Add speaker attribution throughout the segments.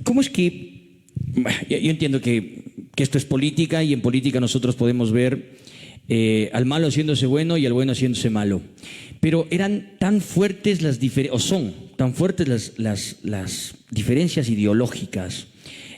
Speaker 1: ¿Cómo es que, yo entiendo que esto es política y en política nosotros podemos ver al malo haciéndose bueno y al bueno haciéndose malo, pero eran tan fuertes las diferencias, o son tan fuertes las diferencias ideológicas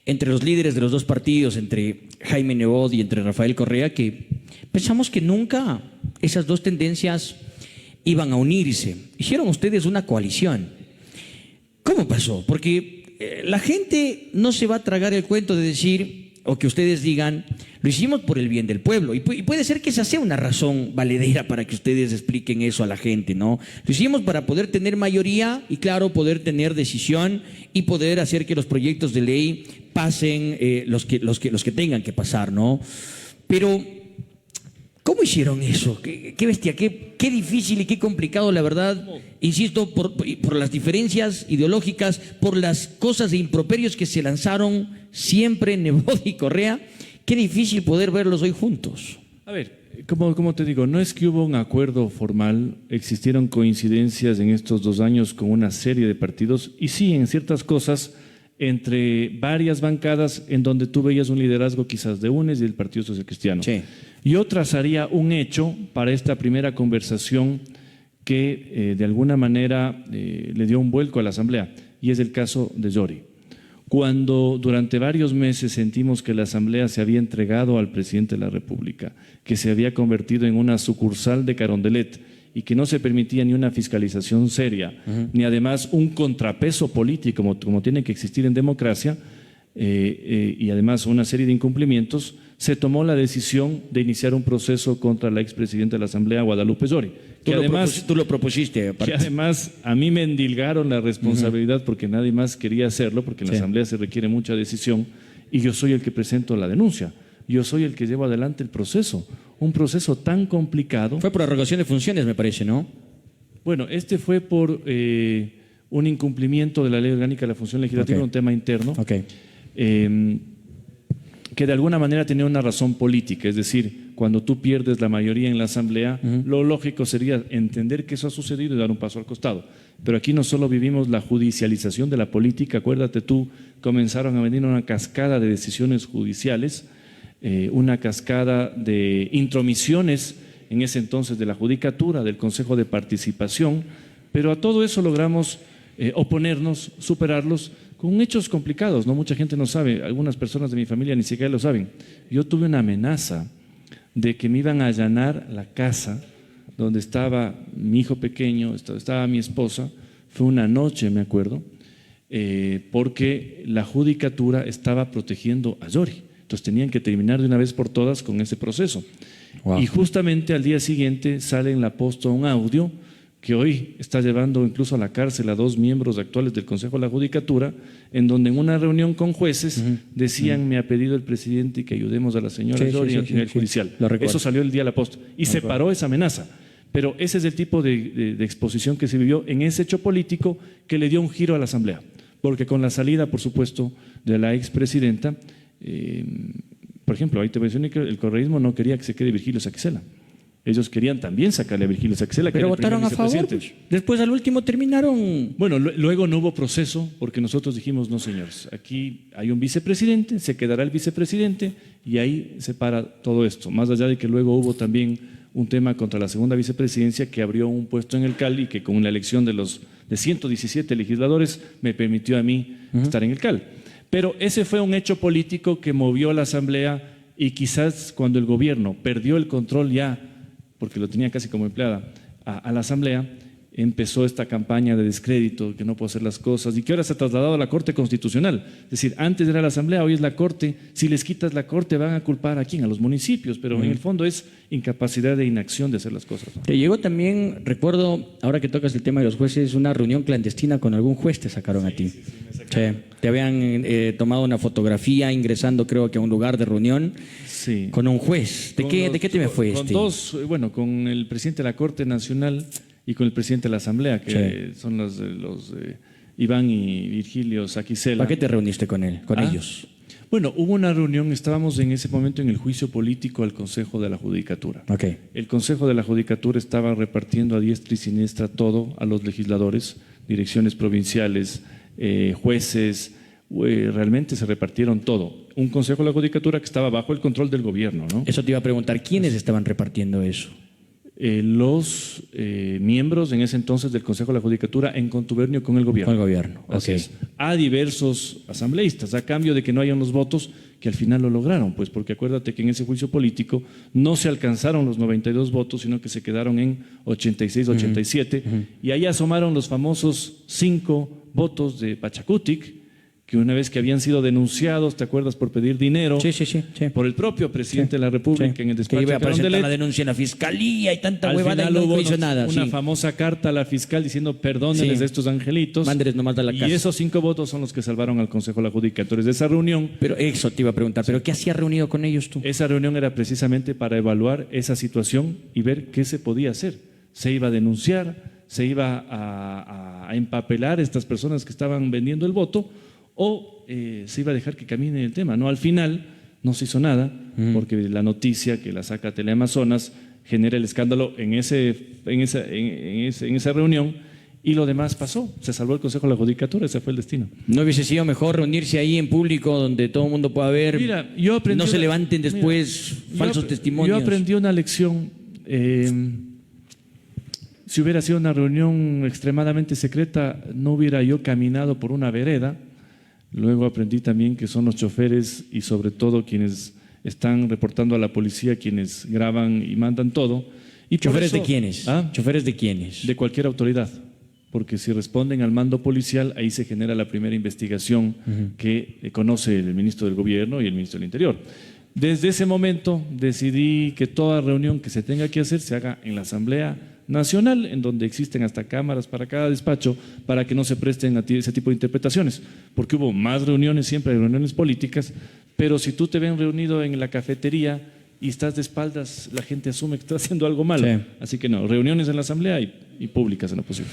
Speaker 1: entre los líderes de los dos partidos, entre Jaime Nebot y entre Rafael Correa, que pensamos que nunca esas dos tendencias iban a unirse. Hicieron ustedes una coalición. ¿Cómo pasó? Porque la gente no se va a tragar el cuento de decir, o que ustedes digan, lo hicimos por el bien del pueblo. Y puede ser que esa sea una razón valedera para que ustedes expliquen eso a la gente, ¿no? Lo hicimos para poder tener mayoría y, claro, poder tener decisión y poder hacer que los proyectos de ley pasen los que tengan que pasar, ¿no? Pero ¿cómo hicieron eso? Qué bestia, qué difícil y qué complicado, la verdad. Insisto, por las diferencias ideológicas, por las cosas e improperios que se lanzaron siempre Nebot y Correa. Qué difícil poder verlos hoy juntos.
Speaker 2: A ver, como te digo, no es que hubo un acuerdo formal, existieron coincidencias en estos 2 años con una serie de partidos y sí, en ciertas cosas, entre varias bancadas en donde tú veías un liderazgo quizás de UNES y del Partido Social Cristiano.
Speaker 1: Sí.
Speaker 2: Y otras haría un hecho para esta primera conversación que de alguna manera le dio un vuelco a la Asamblea, y es el caso de Yori. Cuando durante varios meses sentimos que la Asamblea se había entregado al presidente de la República, que se había convertido en una sucursal de Carondelet y que no se permitía ni una fiscalización seria, ni además un contrapeso político como tiene que existir en democracia, y además una serie de incumplimientos, se tomó la decisión de iniciar un proceso contra la expresidenta de la Asamblea, Guadalupe Yori.
Speaker 1: Tú lo propusiste, aparte.
Speaker 2: Que además a mí me endilgaron la responsabilidad porque nadie más quería hacerlo, porque en la Asamblea se requiere mucha decisión y yo soy el que presento la denuncia. Yo soy el que llevo adelante el proceso, un proceso tan complicado.
Speaker 1: Fue por arrogación de funciones, me parece, ¿no?
Speaker 2: Bueno, este fue por un incumplimiento de la Ley Orgánica de la Función Legislativa, un tema interno, que de alguna manera tenía una razón política, es decir, cuando tú pierdes la mayoría en la Asamblea, lo lógico sería entender que eso ha sucedido y dar un paso al costado. Pero aquí no solo vivimos la judicialización de la política, acuérdate tú, comenzaron a venir una cascada de decisiones judiciales, una cascada de intromisiones en ese entonces de la Judicatura, del Consejo de Participación, pero a todo eso logramos oponernos, superarlos, con hechos complicados, ¿no? Mucha gente no sabe, algunas personas de mi familia ni siquiera lo saben. Yo tuve una amenaza de que me iban a allanar la casa donde estaba mi hijo pequeño, estaba mi esposa, fue una noche, me acuerdo, porque la Judicatura estaba protegiendo a Yori. Entonces tenían que terminar de una vez por todas con ese proceso. Wow. Y justamente al día siguiente sale en la posta un audio que hoy está llevando incluso a la cárcel a 2 miembros actuales del Consejo de la Judicatura, en donde en una reunión con jueces decían, me ha pedido el presidente que ayudemos a la señora Yori a nivel judicial. Eso salió el día de la posta y se paró esa amenaza. Pero ese es el tipo de exposición que se vivió en ese hecho político que le dio un giro a la Asamblea. Porque con la salida, por supuesto, de la expresidenta, por ejemplo, ahí te mencioné que el correísmo no quería que se quede Virgilio Saquicela. Ellos querían también sacarle a Virgilio Saquicela.
Speaker 1: Pero votaron a favor. Pues. Después al último terminaron.
Speaker 2: Bueno, luego no hubo proceso porque nosotros dijimos, no señores, aquí hay un vicepresidente, se quedará el vicepresidente y ahí se para todo esto. Más allá de que luego hubo también un tema contra la segunda vicepresidencia que abrió un puesto en el CAL y que con la elección de 117 legisladores me permitió a mí estar en el CAL. Pero ese fue un hecho político que movió a la Asamblea y quizás cuando el gobierno perdió el control ya, porque lo tenía casi como empleada, a la Asamblea, empezó esta campaña de descrédito, que no puedo hacer las cosas, y que ahora se ha trasladado a la Corte Constitucional. Es decir, antes era la Asamblea, hoy es la Corte. Si les quitas la Corte, van a culpar ¿a quién? A los municipios, pero en el fondo es incapacidad de inacción de hacer las cosas, ¿no?
Speaker 1: Te llegó también, recuerdo, ahora que tocas el tema de los jueces, una reunión clandestina con algún juez te sacaron a ti. Sí, te habían tomado una fotografía ingresando, creo que a un lugar de reunión con un juez. ¿De qué tema fue este?
Speaker 2: Con el presidente de la Corte Nacional y con el presidente de la Asamblea, que son los Iván y Virgilio Saquicela.
Speaker 1: ¿Para qué te reuniste con ellos?
Speaker 2: Bueno, hubo una reunión, estábamos en ese momento en el juicio político al Consejo de la Judicatura. El Consejo de la Judicatura estaba repartiendo a diestra y siniestra todo a los legisladores, direcciones provinciales, jueces, realmente se repartieron todo. Un consejo de la judicatura que estaba bajo el control del gobierno, ¿no?
Speaker 1: Eso te iba a preguntar, ¿quiénes estaban repartiendo eso?
Speaker 2: Los miembros en ese entonces del Consejo de la Judicatura en contubernio con el gobierno.
Speaker 1: Con el gobierno,
Speaker 2: Así
Speaker 1: ok.
Speaker 2: es. A diversos asambleístas, a cambio de que no hayan los votos que al final lo lograron, pues porque acuérdate que en ese juicio político no se alcanzaron los 92 votos, sino que se quedaron en 86, 87, y ahí asomaron los famosos 5 votos de Pachacutic, que una vez que habían sido denunciados, ¿te acuerdas?, por pedir dinero
Speaker 1: Sí.
Speaker 2: por el propio presidente de la República en el
Speaker 1: Que
Speaker 2: despacho
Speaker 1: iba a
Speaker 2: de
Speaker 1: presentar
Speaker 2: Carondelet.
Speaker 1: la denuncia en la fiscalía y tanta
Speaker 2: Al
Speaker 1: huevada y
Speaker 2: final
Speaker 1: no
Speaker 2: hubo
Speaker 1: hizo nada.
Speaker 2: una
Speaker 1: Sí.
Speaker 2: famosa carta a la fiscal diciendo perdónenles
Speaker 1: Sí.
Speaker 2: a estos angelitos.
Speaker 1: Mándeles nomás a la
Speaker 2: y
Speaker 1: casa.
Speaker 2: esos 5 votos son los que salvaron al Consejo de la Judicatura. De esa reunión,
Speaker 1: Pero eso te iba a preguntar, ¿pero qué hacías reunido con ellos tú?
Speaker 2: esa reunión era precisamente para evaluar esa situación y ver qué se podía hacer. Se iba a denunciar, se iba a empapelar estas personas que estaban vendiendo el voto, o se iba a dejar que camine el tema. No, al final no se hizo nada, porque la noticia que la saca Teleamazonas genera el escándalo en esa reunión, y lo demás pasó. Se salvó el Consejo de la Judicatura, ese fue el destino.
Speaker 1: ¿No hubiese sido mejor reunirse ahí en público donde todo el mundo pueda ver?
Speaker 2: Mira, yo aprendí
Speaker 1: no se
Speaker 2: una-
Speaker 1: levanten después falsos testimonios.
Speaker 2: Yo aprendí una lección. Si hubiera sido una reunión extremadamente secreta, no hubiera yo caminado por una vereda. Luego aprendí también que son los choferes y sobre todo quienes están reportando a la policía, quienes graban y mandan todo. Y por
Speaker 1: ¿Choferes
Speaker 2: eso-
Speaker 1: de quiénes?
Speaker 2: ¿Ah?
Speaker 1: ¿Choferes de quiénes?
Speaker 2: De cualquier autoridad, porque si responden al mando policial, ahí se genera la primera investigación que conoce el ministro del Gobierno y el ministro del Interior. Desde ese momento decidí que toda reunión que se tenga que hacer se haga en la Asamblea Nacional, en donde existen hasta cámaras para cada despacho, para que no se presten a ese tipo de interpretaciones, porque hubo más reuniones, siempre hay reuniones políticas, pero si tú te ven reunido en la cafetería y estás de espaldas, la gente asume que estás haciendo algo malo.
Speaker 1: Sí.
Speaker 2: Así que no, reuniones en la Asamblea y públicas en lo posible.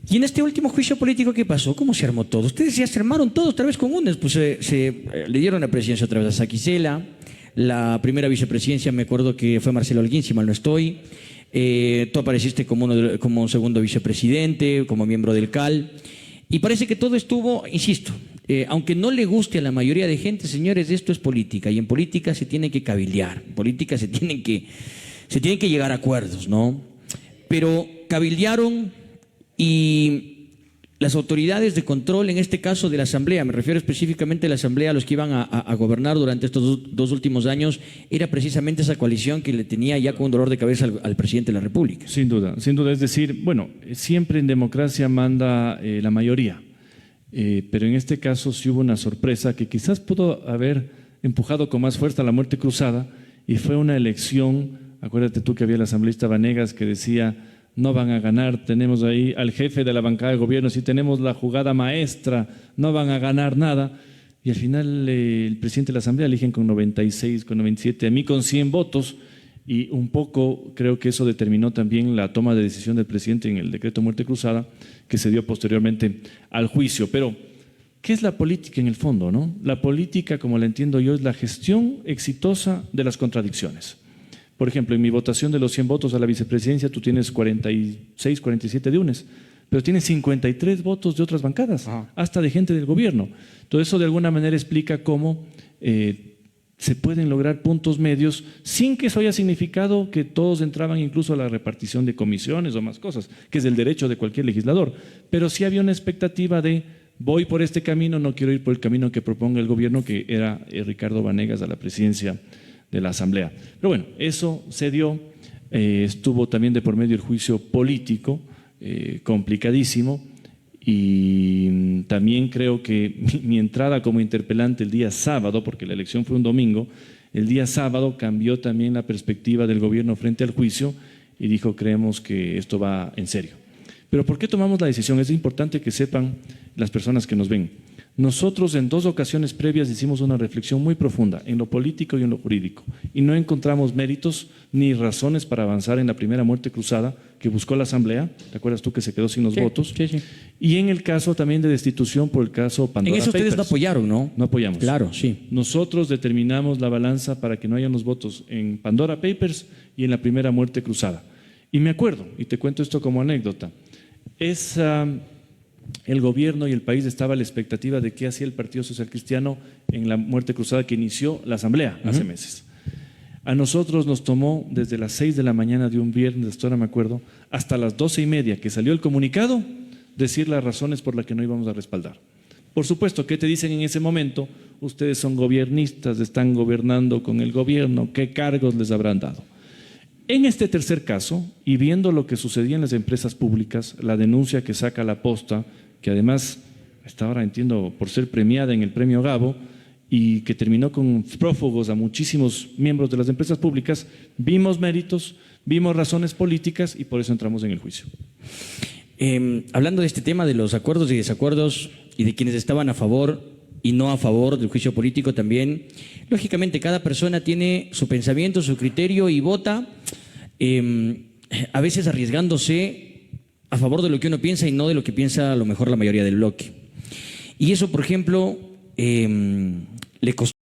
Speaker 1: ¿Y en este último juicio político qué pasó? ¿Cómo se armó todo? Ustedes ya se armaron todos otra vez con UNES, pues le dieron la presidencia otra vez a Saquicela, la primera vicepresidencia me acuerdo que fue Marcelo Holguín, si mal no estoy. Tú apareciste como un segundo vicepresidente, como miembro del CAL, y parece que todo estuvo, insisto, aunque no le guste a la mayoría de gente, señores, esto es política, y en política se tiene que cabildear, en política se tienen que llegar a acuerdos, ¿no? Pero cabildearon y las autoridades de control, en este caso de la Asamblea, me refiero específicamente a la Asamblea, a los que iban a gobernar durante estos dos últimos años, era precisamente esa coalición que le tenía ya con un dolor de cabeza al presidente de la República.
Speaker 2: Sin duda, es decir, bueno, siempre en democracia manda la mayoría, pero en este caso sí hubo una sorpresa que quizás pudo haber empujado con más fuerza la muerte cruzada, y fue una elección, acuérdate tú que había el asambleísta Vanegas que decía: no van a ganar, tenemos ahí al jefe de la bancada de gobierno, si tenemos la jugada maestra, no van a ganar nada. Y al final el presidente de la Asamblea eligen con 96, con 97, a mí con 100 votos, y un poco creo que eso determinó también la toma de decisión del presidente en el decreto muerte cruzada, que se dio posteriormente al juicio. Pero, ¿qué es la política en el fondo, no? La política, como la entiendo yo, es la gestión exitosa de las contradicciones. Por ejemplo, en mi votación de los 100 votos a la vicepresidencia, tú tienes 46, 47 de UNES, pero tienes 53 votos de otras bancadas, hasta de gente del gobierno. Todo eso de alguna manera explica cómo se pueden lograr puntos medios sin que eso haya significado que todos entraban incluso a la repartición de comisiones o más cosas, que es el derecho de cualquier legislador. Pero sí había una expectativa de: voy por este camino, no quiero ir por el camino que proponga el gobierno, que era Ricardo Vanegas a la presidencia de la Asamblea. Pero bueno, eso se dio. Estuvo también de por medio el juicio político, complicadísimo, y también creo que mi entrada como interpelante el día sábado, porque la elección fue un domingo, el día sábado cambió también la perspectiva del gobierno frente al juicio y dijo: creemos que esto va en serio. Pero ¿por qué tomamos la decisión? Es importante que sepan las personas que nos ven. Nosotros en 2 ocasiones previas hicimos una reflexión muy profunda en lo político y en lo jurídico, y no encontramos méritos ni razones para avanzar en la primera muerte cruzada que buscó la Asamblea. ¿Te acuerdas tú que se quedó sin los votos?
Speaker 1: Sí, sí.
Speaker 2: Y en el caso también de destitución por el caso Pandora
Speaker 1: En eso ustedes no
Speaker 2: Papers.
Speaker 1: apoyaron, ¿no?
Speaker 2: No apoyamos.
Speaker 1: Claro, sí.
Speaker 2: Nosotros determinamos la balanza para que no hayan los votos en Pandora Papers y en la primera muerte cruzada. Y me acuerdo, y te cuento esto como anécdota, el gobierno y el país estaba a la expectativa de qué hacía el Partido Social Cristiano en la muerte cruzada que inició la Asamblea hace meses. A nosotros nos tomó desde las 6 de la mañana de un viernes, hasta ahora me acuerdo, hasta las 12:30 que salió el comunicado, decir las razones por las que no íbamos a respaldar. Por supuesto, ¿qué te dicen en ese momento? Ustedes son gobiernistas, están gobernando con el gobierno, ¿qué cargos les habrán dado? En este tercer caso, y viendo lo que sucedía en las empresas públicas, la denuncia que saca La Posta, que además hasta ahora entiendo por ser premiada en el premio Gabo, y que terminó con prófugos a muchísimos miembros de las empresas públicas, vimos méritos, vimos razones políticas y por eso entramos en el juicio.
Speaker 1: Hablando de este tema de los acuerdos y desacuerdos y de quienes estaban a favor y no a favor del juicio político también, lógicamente cada persona tiene su pensamiento, su criterio y vota, a veces arriesgándose a favor de lo que uno piensa y no de lo que piensa a lo mejor la mayoría del bloque. Y eso, por ejemplo, le costó